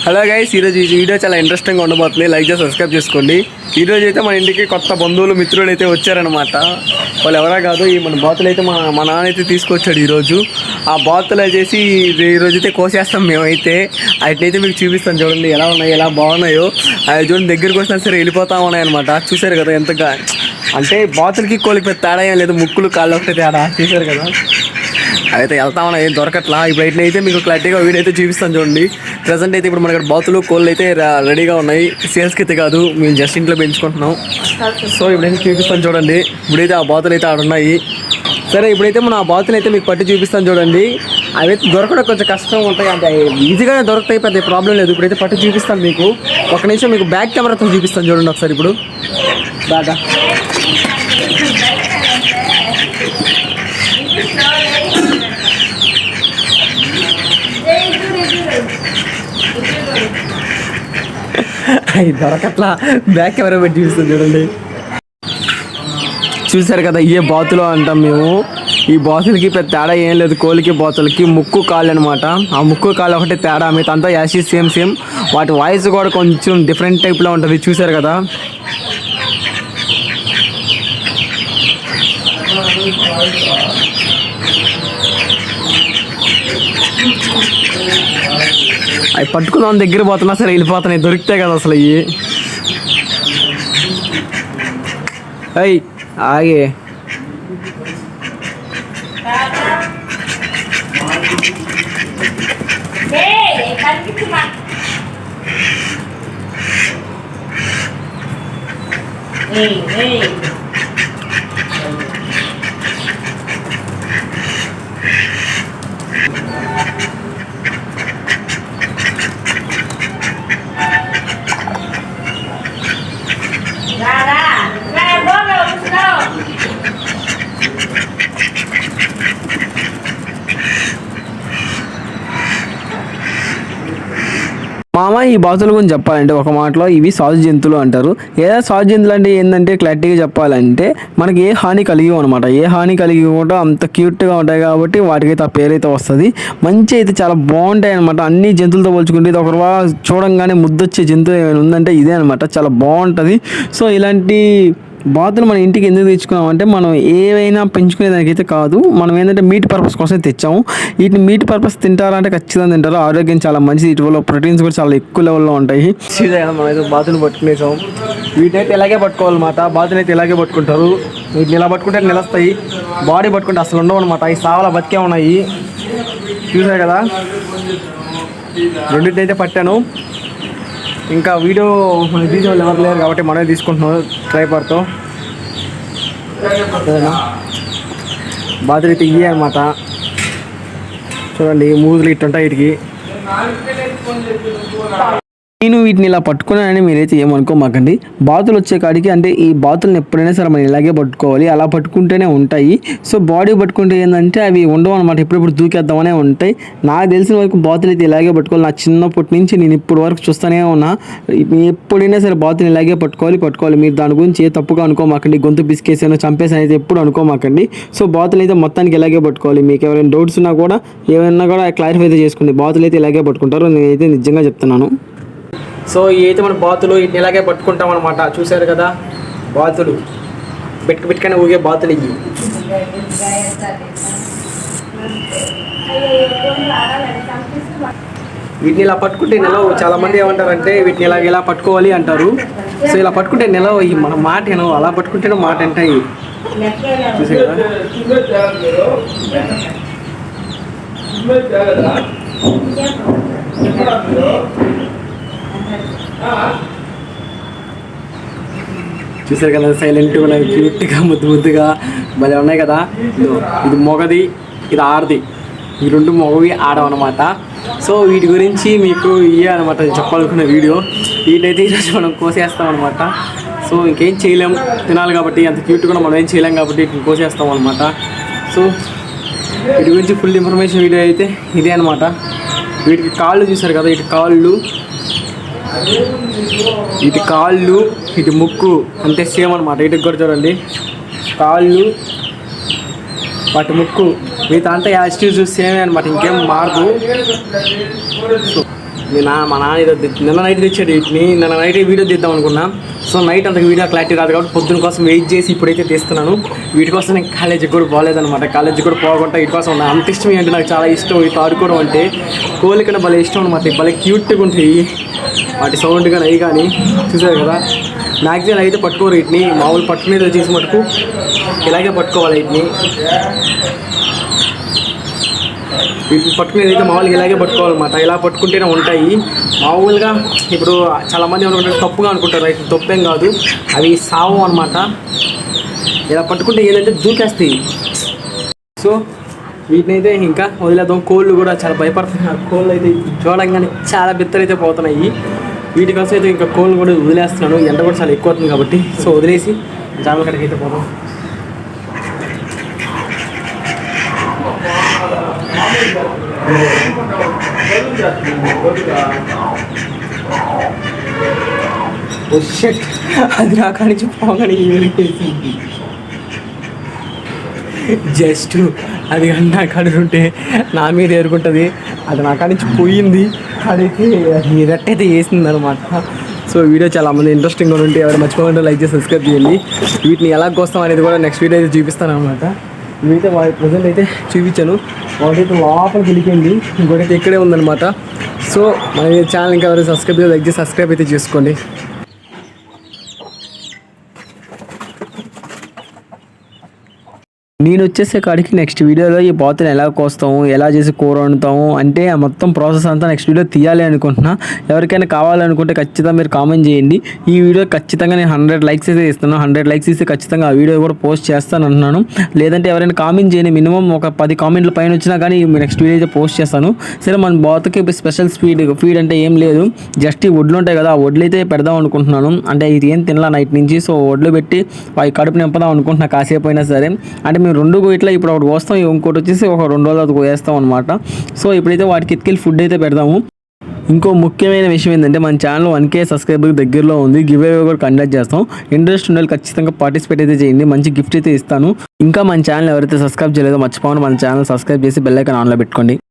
Hello guys, ఈరోజు ఈ video చాలా ఇంట్రెస్టింగ్గా ఉండబోతుంది. లైక్ చేసి సబ్స్క్రైబ్ చేసుకోండి. ఈరోజు అయితే మన ఇంటికి కొత్త బంధువులు మిత్రులు అయితే వచ్చారనమాట. వాళ్ళు ఎవరా కాదు, ఈ మన బాతులు అయితే మా నాన్న అయితే తీసుకొచ్చాడు ఈరోజు. ఆ బాతులు వచ్చేసి ఈరోజు అయితే కోసేస్తాం మేమైతే. వాటినైతే మీకు చూపిస్తాను చూడండి, ఎలా ఉన్నాయి, ఎలా బాగున్నాయో. అవి చూడండి, దగ్గరికి వచ్చినా సరే వెళ్ళిపోతా ఉన్నాయి అనమాట. చూసారు కదా ఎంతగా, అంటే బాతులకి కోలికి పెద్ద తేడా ఏం లేదు, ముక్కులు కాళ్ళు ఒకటే తేడా. చూసారు కదా, అయితే వెళ్తా ఉన్నాయి, ఏం దొరకట్లా. ఇప్పుడు అయితే మీకు క్లారిటీగా వీడియో అయితే చూపిస్తాను చూడండి. ప్రజెంట్ అయితే ఇప్పుడు మనకి బాతులు కోళ్ళు అయితే రెడీగా ఉన్నాయి. సేల్స్కి అయితే కాదు, మేము జస్ట్ ఇంట్లో పెంచుకుంటున్నాం. సో ఇప్పుడైతే చూపిస్తాను చూడండి. ఇప్పుడైతే ఆ బాతులు అయితే ఆడున్నాయి. సరే, ఇప్పుడైతే మనం ఆ బాతులు అయితే మీకు పట్టి చూపిస్తాను చూడండి. అవి దొరకడం కొంచెం కష్టం ఉంటాయి, అంటే ఈజీగానే దొరుకుతాయి, పెద్ద ప్రాబ్లం లేదు. ఇప్పుడైతే పట్టి చూపిస్తాను మీకు. ఒక నిమిషం మీకు బ్యాక్ కెమెరాతో చూపిస్తాను చూడండి ఒకసారి. ఇప్పుడు బాగా అవి దొరకట్లా, బ్యాక్ కెమెరా పెట్టి చూపిస్తాను చూడండి. చూసారు కదా, ఇవే బాతులు అంటాం మేము. ఈ బాతులకి పెద్ద తేడా ఏం లేదు, కోళ్ళకి బాతులకి ముక్కు కాళ్ళు అనమాట. ఆ ముక్కు కాళ్ళు ఒకటే తేడా, మీతో అంతా యాసి సేమ్. వాటి వాయిస్ కూడా కొంచెం డిఫరెంట్ టైప్లో ఉంటుంది. చూసారు కదా, అవి పట్టుకుందాం దగ్గర పోతున్నా సరే వెళ్ళిపోతున్నాయి, దొరికితే కదా అసలు అవి. అయ్యి ఆగే మామ, ఈ బాతుల గురించి చెప్పాలంటే ఒక మాటలో ఇవి సాధు జంతువులు అంటారు. ఏదో సాధు జంతువులు అంటే ఏంటంటే క్లారిటీగా చెప్పాలంటే మనకి ఏ హాని కలిగి అనమాట. ఏ హాని కలిగి కూడా అంత క్యూట్గా ఉంటాయి కాబట్టి వాటికైతే ఆ పేరైతే వస్తుంది. మంచి అయితే చాలా బాగుంటాయి అనమాట. అన్ని జంతువులతో పోల్చుకుంటే ఇది ఒక చూడంగానే ముద్దొచ్చే జంతువు ఏమైనా ఉందంటే ఇదే అనమాట. చాలా బాగుంటుంది. సో ఇలాంటి బాతులు మన ఇంటికి ఎందుకు తెచ్చుకున్నామంటే మనం ఏవైనా పెంచుకునే దానికైతే కాదు, మనం ఏంటంటే మీట్ పర్పస్ కోసం తెచ్చాము. వీటిని మీట్ పర్పస్ తింటారంటే ఖచ్చితంగా తింటారు. ఆరోగ్యం చాలా మంచిది, వీటిలో ప్రోటీన్స్ కూడా చాలా ఎక్కువ లెవెల్లో ఉంటాయి. మనం అయితే బాతులు పట్టుకునేసాం. వీటినైతే ఇలాగే పట్టుకోవాలన్నమాట. బాతులు అయితే ఇలాగే పట్టుకుంటారు. వీటిని ఇలా పట్టుకుంటే నిలుస్తాయి, బాడీ పట్టుకుంటే అసలు ఉండవు అనమాట. ఈ సావలా బతికే ఉన్నాయి. చూసారు కదా, రెండింటినైతే పట్టాను. ఇంకా వీడియో మన తీసేవాళ్ళు ఎవరు లేరు కాబట్టి మనమే తీసుకుంటున్నాం ట్రైపాడ్తో. బాతులు అయితే ఇవే అనమాట. చూడండి, మూజులు ఇట్టుంటాయి వీటికి. నేను వీటిని ఇలా పట్టుకున్నానని మీరైతే ఏమనుకోమాకండి. బాతులు వచ్చే కాడికి, అంటే ఈ బాతులను ఎప్పుడైనా సరే మనం ఇలాగే పట్టుకోవాలి, అలా పట్టుకుంటేనే ఉంటాయి. సో బాడీ పట్టుకుంటే ఏంటంటే అవి ఉండవు అనమాట, ఎప్పుడెప్పుడు దూకేద్దామనే ఉంటాయి. నాకు తెలిసిన వరకు బాతులు అయితే ఇలాగే పట్టుకోవాలి. నా చిన్నప్పటి నుంచి నేను ఇప్పుడు వరకు చూస్తూనే ఉన్నా. ఎప్పుడైనా సరే బాతులు ఇలాగే పట్టుకోవాలి. మీరు దాని గురించి ఏ తప్పుగా అనుకోమాకండి, గొంతు పిసికేసాను చంపేసాను అయితే ఎప్పుడు అనుకోమాకండి. సో బాతులు అయితే మొత్తానికి ఇలాగే పట్టుకోవాలి. మీకు ఎవరైనా డౌట్స్ ఉన్నా కూడా ఏమైనా కూడా క్లారిఫై అయితే చేసుకోండి. బాతులు అయితే ఇలాగే పట్టుకుంటారు, నేనైతే నిజంగా చెప్తున్నాను. సో ఇవైతే మన బాతులు వీటిని ఇలాగే పట్టుకుంటాం అనమాట. చూసారు కదా, బాతులు పెట్టుకనే ఊగే బాతులు ఇవి. వీటిని ఇలా పట్టుకుంటే నిలవ. చాలా మంది ఏమంటారంటే వీటిని ఇలా పట్టుకోవాలి అంటారు. సో ఇలా పట్టుకుంటే నిలవ, మన మాట వినవు, అలా పట్టుకుంటేనే మాట వింటాయి. చూసారు కదా, చూసారు కదా, సైలెంట్గా ఉన్నాయి, క్యూట్గా ముద్దుగా భలే ఉన్నాయి కదా. ఇది మొగది, ఇది ఆడది. ఈ రెండు మొగవి ఆడవన్నమాట. సో వీటి గురించి మీకు ఇవే అనమాట చెప్పాలనుకున్న వీడియో. వీటైతే ఈరోజు మనం కోసేస్తాం అనమాట. సో ఇంకేం చేయలేం, తినాలి కాబట్టి, అంత క్యూట్గా మనం ఏం చేయలేం కాబట్టి వీటిని కోసేస్తాం అనమాట. సో వీటి గురించి ఫుల్ ఇన్ఫర్మేషన్ వీడియో అయితే ఇదే అనమాట. వీటికి కాళ్ళు చూసారు కదా, ఇటు కాళ్ళు, ఇటు ముక్కు అంతే సేమ్ అనమాట. ఇటుకు కూడా చూడండి, కాళ్ళు వాటి ముక్కు మిగతా అంతా యాజ్ యూజ్ సేమే అనమాట, ఇంకేం మారదు. సో మా నాన్న ఏదో నిన్న నైట్ తెచ్చాడు వీటిని. నిన్న నైట్ వీడియో తీద్దాం అనుకున్నా. సో నైట్ అంత వీడియో క్లారిటీ రాదు కాబట్టి పొద్దున కోసం వెయిట్ చేసి ఇప్పుడైతే తీస్తున్నాను. వీటి కోసం నేను కాలేజీకి కూడా పోలేదనమాట. కాలేజీకి కూడా పోకుండా వీటి కోసం ఉన్నా. అంత ఇష్టం ఏంటి, నాకు చాలా ఇష్టం వీటి ఆడుకోవడం అంటే. కోళ్ళ కన్నా భలే ఇష్టం అనమాట. భలే క్యూట్గా ఉంటాయి వాటి సౌండ్ కానీ అవి కానీ. చూసారు కదా, మ్యాక్సిమం అయితే పట్టుకోరు వీటిని. మామూలు పట్టుకునేది వచ్చేసి మటుకు ఇలాగే పట్టుకోవాలి వీటిని. వీటిని పట్టుకునేది అయితే మామూలుగా ఇలాగే పట్టుకోవాలన్నమాట. ఇలా పట్టుకుంటేనే ఉంటాయి. మామూలుగా ఇప్పుడు చాలామంది అనుకుంటారు తప్పుగా అనుకుంటారు. అయితే తప్పేం కాదు, అవి సావు అనమాట. ఇలా పట్టుకుంటే ఏంటంటే దూకేస్తాయి. సో వీటిని అయితే ఇంకా వదిలేద్దాం. కోళ్ళు కూడా చాలా భయపడుతున్నాయి. కోళ్ళు అయితే చూడంగానే చాలా బిత్తరైతే పోతున్నాయి. వీటి కోసం అయితే ఇంకా కోళ్ళు కూడా వదిలేస్తున్నాను. ఎండ కూడా చాలా ఎక్కువ అవుతుంది కాబట్టి. సో వదిలేసి జామల కడికి అయితే పోదాం. అది నా కాడి నుంచి పోగానే జస్ట్ అది నా కాడి ఉంటే నా మీద ఎదుర్కొంటుంది. అది నా కాడి నుంచి పోయింది. అడిగితే అది రెట్టయితే వేసింది అనమాట. సో వీడియో చాలా మంది ఇంట్రెస్టింగ్గా ఉంటే ఎవరు మర్చిపోకుండా లైక్ చేసి సబ్స్క్రైబ్ చేయండి. వీటిని ఎలా కోస్తాం అనేది కూడా నెక్స్ట్ వీడియో అయితే చూపిస్తాను అనమాట. ఇవైతే వాటి ప్రజెంట్ అయితే చూపించాను. వాటితో లోపలికి వెళ్ళిపోయింది, ఇంకోటైతే ఇక్కడే ఉందన్నమాట. సో మన ఛానల్ ఇంకా ఎవరైనా సబ్స్క్రైబ్ లైక్ చేసి సబ్స్క్రైబ్ అయితే చేసుకోండి. నేను వచ్చేసే కాడికి నెక్స్ట్ వీడియోలో ఈ బాతుని ఎలా కోస్తాము, ఎలా చేసి కూర వండుతాము అంటే ఆ మొత్తం ప్రాసెస్ అంతా నెక్స్ట్ వీడియో తీయాలి అనుకుంటున్నా. ఎవరికైనా కావాలనుకుంటే ఖచ్చితంగా మీరు కామెంట్ చేయండి. ఈ వీడియో ఖచ్చితంగా నేను 100 లైక్స్ అయితే ఇస్తాను. 100 లైక్స్ ఇస్తే ఖచ్చితంగా ఆ వీడియో కూడా పోస్ట్ చేస్తాను అంటున్నాను. లేదంటే ఎవరైనా కామెంట్ చేయండి. మినిమం ఒక 10 కామెంట్ల పైన వచ్చినా కానీ నెక్స్ట్ వీడియో అయితే పోస్ట్ చేస్తాను. సరే, మన బాతుకి స్పెషల్ ఫీడ్ అంటే ఏం లేదు. జస్ట్ ఈ వడ్లు ఉంటాయి కదా, ఆ వడ్లు అయితే పెడదాం అనుకుంటున్నాను. అంటే ఇది ఏం తినలా నైట్ నుంచి. సో వడ్లు పెట్టి అవి కడుపు నింపదాం అనుకుంటున్నా కాసేపు అయినా సరే. అంటే మేము 2 ఇట్లా ఇప్పుడు ఒకటి కోస్తాం, ఇంకోటి వచ్చేసి ఒక 2 రోజులు అది వేస్తాం అనమాట. సో ఇప్పుడైతే వాటికి ఎత్తుకెళ్ళి ఫుడ్ అయితే పెడదాము. ఇంకో ముఖ్యమైన విషయం ఏంటంటే మన ఛానల్ 1K సబ్స్క్రైబర్ దగ్గరలో ఉంది. గివ్ అవే కూడా కండక్ట్ చేస్తాం. ఇంట్రెస్ట్ ఉండాలి, ఖచ్చితంగా పార్టిసిపేట్ అయితే చేయండి. మంచి గిఫ్ట్ అయితే ఇస్తాను. ఇంకా మన ఛానల్ ఎవరైతే సబ్స్క్రైబ్ చేయలేదో మర్చిపోకుండా మన ఛానల్ సబ్స్క్రైబ్ చేసి బెల్ ఐకాన్ ఆన్లో పెట్టుకోండి.